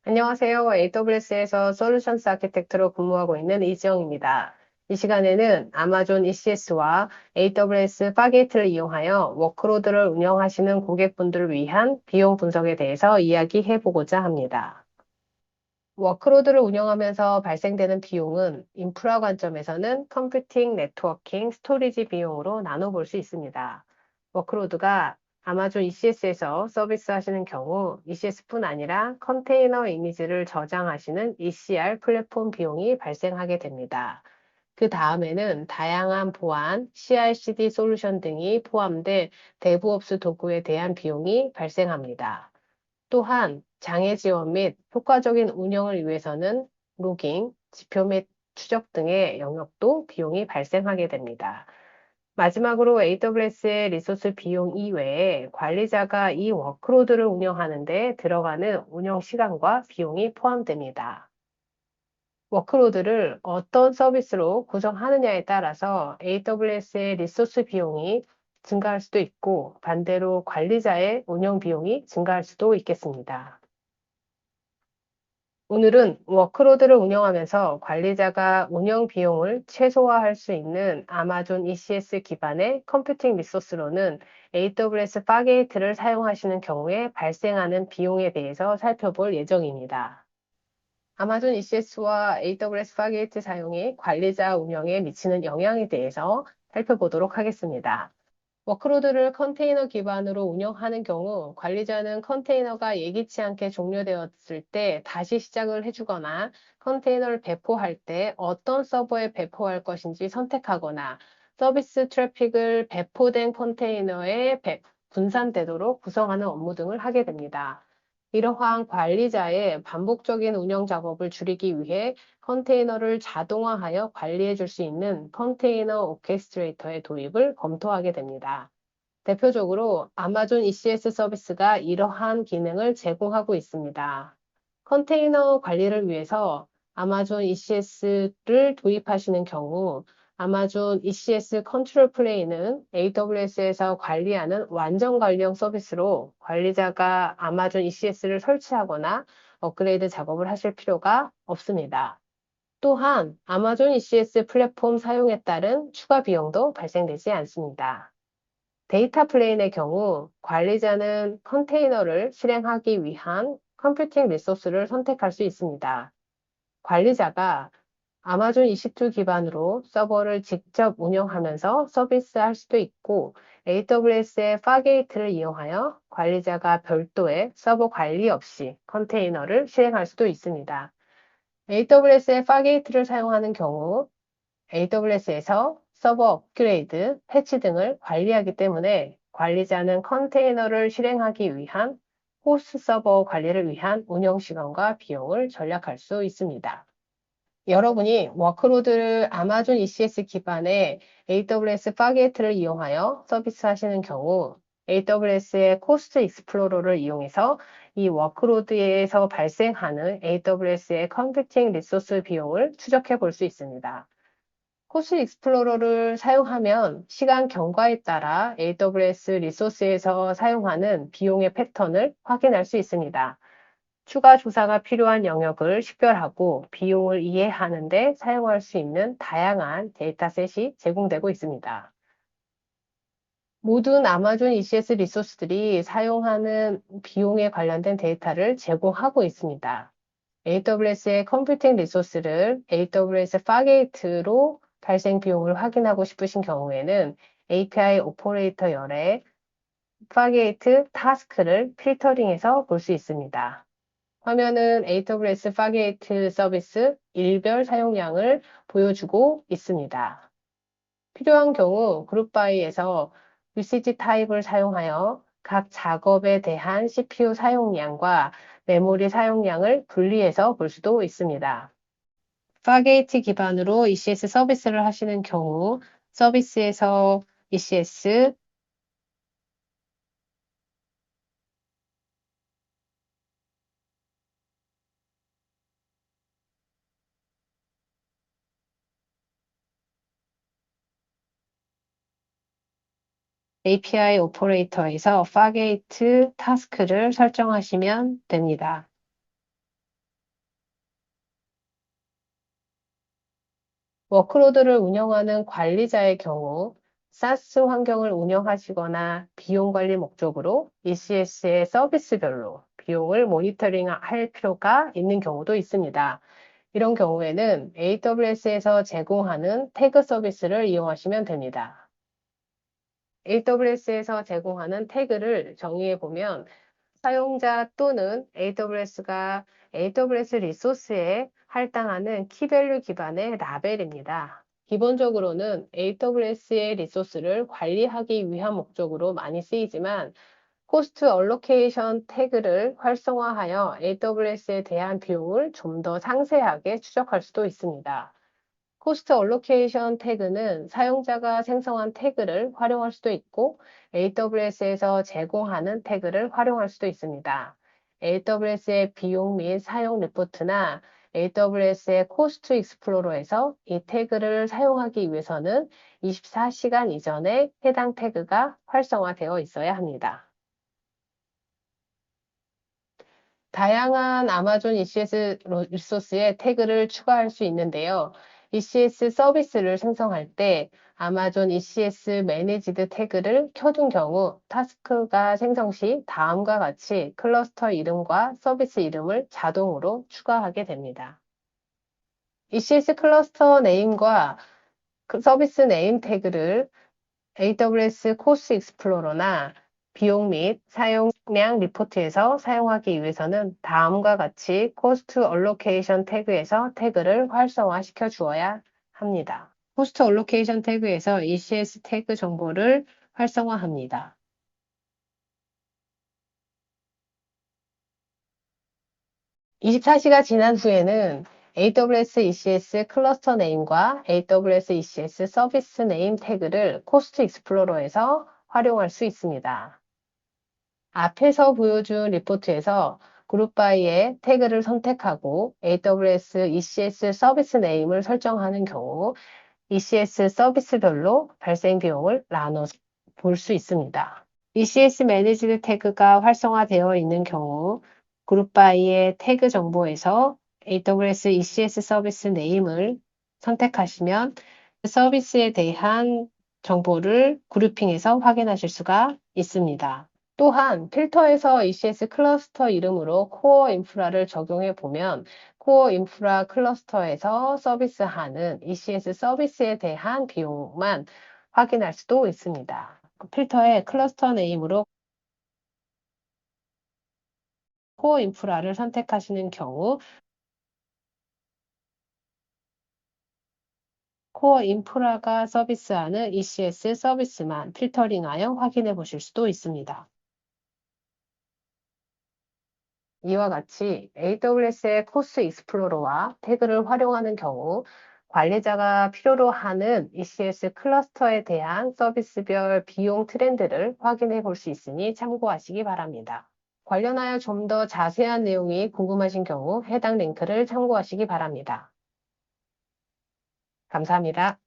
안녕하세요. AWS에서 솔루션스 아키텍트로 근무하고 있는 이지영입니다. 이 시간에는 아마존 ECS와 AWS 파게이트를 이용하여 워크로드를 운영하시는 고객분들을 위한 비용 분석에 대해서 이야기해 보고자 합니다. 워크로드를 운영하면서 발생되는 비용은 인프라 관점에서는 컴퓨팅, 네트워킹, 스토리지 비용으로 나눠볼 수 있습니다. 워크로드가 아마존 ECS에서 서비스하시는 경우 ECS뿐 아니라 컨테이너 이미지를 저장하시는 ECR 플랫폼 비용이 발생하게 됩니다. 그 다음에는 다양한 보안, CI/CD 솔루션 등이 포함된 데브옵스 도구에 대한 비용이 발생합니다. 또한 장애 지원 및 효과적인 운영을 위해서는 로깅, 지표 및 추적 등의 영역도 비용이 발생하게 됩니다. 마지막으로 AWS의 리소스 비용 이외에 관리자가 이 워크로드를 운영하는 데 들어가는 운영 시간과 비용이 포함됩니다. 워크로드를 어떤 서비스로 구성하느냐에 따라서 AWS의 리소스 비용이 증가할 수도 있고 반대로 관리자의 운영 비용이 증가할 수도 있겠습니다. 오늘은 워크로드를 운영하면서 관리자가 운영 비용을 최소화할 수 있는 아마존 ECS 기반의 컴퓨팅 리소스로는 AWS 파게이트를 사용하시는 경우에 발생하는 비용에 대해서 살펴볼 예정입니다. 아마존 ECS와 AWS 파게이트 사용이 관리자 운영에 미치는 영향에 대해서 살펴보도록 하겠습니다. 워크로드를 컨테이너 기반으로 운영하는 경우 관리자는 컨테이너가 예기치 않게 종료되었을 때 다시 시작을 해주거나 컨테이너를 배포할 때 어떤 서버에 배포할 것인지 선택하거나 서비스 트래픽을 배포된 컨테이너에 분산되도록 구성하는 업무 등을 하게 됩니다. 이러한 관리자의 반복적인 운영 작업을 줄이기 위해 컨테이너를 자동화하여 관리해 줄 수 있는 컨테이너 오케스트레이터의 도입을 검토하게 됩니다. 대표적으로 아마존 ECS 서비스가 이러한 기능을 제공하고 있습니다. 컨테이너 관리를 위해서 아마존 ECS를 도입하시는 경우 아마존 ECS 컨트롤 플레이는 AWS에서 관리하는 완전 관리형 서비스로 관리자가 아마존 ECS를 설치하거나 업그레이드 작업을 하실 필요가 없습니다. 또한 아마존 ECS 플랫폼 사용에 따른 추가 비용도 발생되지 않습니다. 데이터 플레인의 경우 관리자는 컨테이너를 실행하기 위한 컴퓨팅 리소스를 선택할 수 있습니다. 관리자가 아마존 EC2 기반으로 서버를 직접 운영하면서 서비스할 수도 있고 AWS의 파게이트를 이용하여 관리자가 별도의 서버 관리 없이 컨테이너를 실행할 수도 있습니다. AWS의 파게이트를 사용하는 경우 AWS에서 서버 업그레이드, 패치 등을 관리하기 때문에 관리자는 컨테이너를 실행하기 위한 호스트 서버 관리를 위한 운영 시간과 비용을 절약할 수 있습니다. 여러분이 워크로드를 아마존 ECS 기반의 AWS 파게이트를 이용하여 서비스하시는 경우 AWS의 코스트 익스플로러를 이용해서 이 워크로드에서 발생하는 AWS의 컴퓨팅 리소스 비용을 추적해 볼 수 있습니다. 코스 익스플로러를 사용하면 시간 경과에 따라 AWS 리소스에서 사용하는 비용의 패턴을 확인할 수 있습니다. 추가 조사가 필요한 영역을 식별하고 비용을 이해하는 데 사용할 수 있는 다양한 데이터셋이 제공되고 있습니다. 모든 아마존 ECS 리소스들이 사용하는 비용에 관련된 데이터를 제공하고 있습니다. AWS의 컴퓨팅 리소스를 AWS 파게이트로 발생 비용을 확인하고 싶으신 경우에는 API 오퍼레이터 열에 파게이트 타스크를 필터링해서 볼 수 있습니다. 화면은 AWS 파게이트 서비스 일별 사용량을 보여주고 있습니다. 필요한 경우 그룹바이에서 UCG 타입을 사용하여 각 작업에 대한 CPU 사용량과 메모리 사용량을 분리해서 볼 수도 있습니다. 파게이트 기반으로 ECS 서비스를 하시는 경우 서비스에서 ECS API 오퍼레이터에서 파게이트 타스크를 설정하시면 됩니다. 워크로드를 운영하는 관리자의 경우 SaaS 환경을 운영하시거나 비용 관리 목적으로 ECS의 서비스별로 비용을 모니터링할 필요가 있는 경우도 있습니다. 이런 경우에는 AWS에서 제공하는 태그 서비스를 이용하시면 됩니다. AWS에서 제공하는 태그를 정의해 보면 사용자 또는 AWS가 AWS 리소스에 할당하는 키밸류 기반의 라벨입니다. 기본적으로는 AWS의 리소스를 관리하기 위한 목적으로 많이 쓰이지만 코스트 얼로케이션 태그를 활성화하여 AWS에 대한 비용을 좀 더 상세하게 추적할 수도 있습니다. 코스트 얼로케이션 태그는 사용자가 생성한 태그를 활용할 수도 있고 AWS에서 제공하는 태그를 활용할 수도 있습니다. AWS의 비용 및 사용 리포트나 AWS의 코스트 익스플로러에서 이 태그를 사용하기 위해서는 24시간 이전에 해당 태그가 활성화되어 있어야 합니다. 다양한 아마존 ECS 리소스에 태그를 추가할 수 있는데요. ECS 서비스를 생성할 때 아마존 ECS 매니지드 태그를 켜둔 경우 타스크가 생성 시 다음과 같이 클러스터 이름과 서비스 이름을 자동으로 추가하게 됩니다. ECS 클러스터 네임과 서비스 네임 태그를 AWS 코스 익스플로러나 비용 및 사용량 리포트에서 사용하기 위해서는 다음과 같이 코스트 얼로케이션 태그에서 태그를 활성화시켜 주어야 합니다. 코스트 얼로케이션 태그에서 ECS 태그 정보를 활성화합니다. 24시가 지난 후에는 AWS ECS 클러스터 네임과 AWS ECS 서비스 네임 태그를 코스트 익스플로러에서 활용할 수 있습니다. 앞에서 보여준 리포트에서 그룹 바이의 태그를 선택하고 AWS ECS 서비스 네임을 설정하는 경우 ECS 서비스별로 발생 비용을 나눠서 볼 수 있습니다. ECS 매니지드 태그가 활성화되어 있는 경우 그룹 바이의 태그 정보에서 AWS ECS 서비스 네임을 선택하시면 서비스에 대한 정보를 그룹핑해서 확인하실 수가 있습니다. 또한 필터에서 ECS 클러스터 이름으로 코어 인프라를 적용해 보면 코어 인프라 클러스터에서 서비스하는 ECS 서비스에 대한 비용만 확인할 수도 있습니다. 필터에 클러스터 네임으로 코어 인프라를 선택하시는 경우 코어 인프라가 서비스하는 ECS 서비스만 필터링하여 확인해 보실 수도 있습니다. 이와 같이 AWS의 코스 익스플로러와 태그를 활용하는 경우 관리자가 필요로 하는 ECS 클러스터에 대한 서비스별 비용 트렌드를 확인해 볼 수 있으니 참고하시기 바랍니다. 관련하여 좀 더 자세한 내용이 궁금하신 경우 해당 링크를 참고하시기 바랍니다. 감사합니다.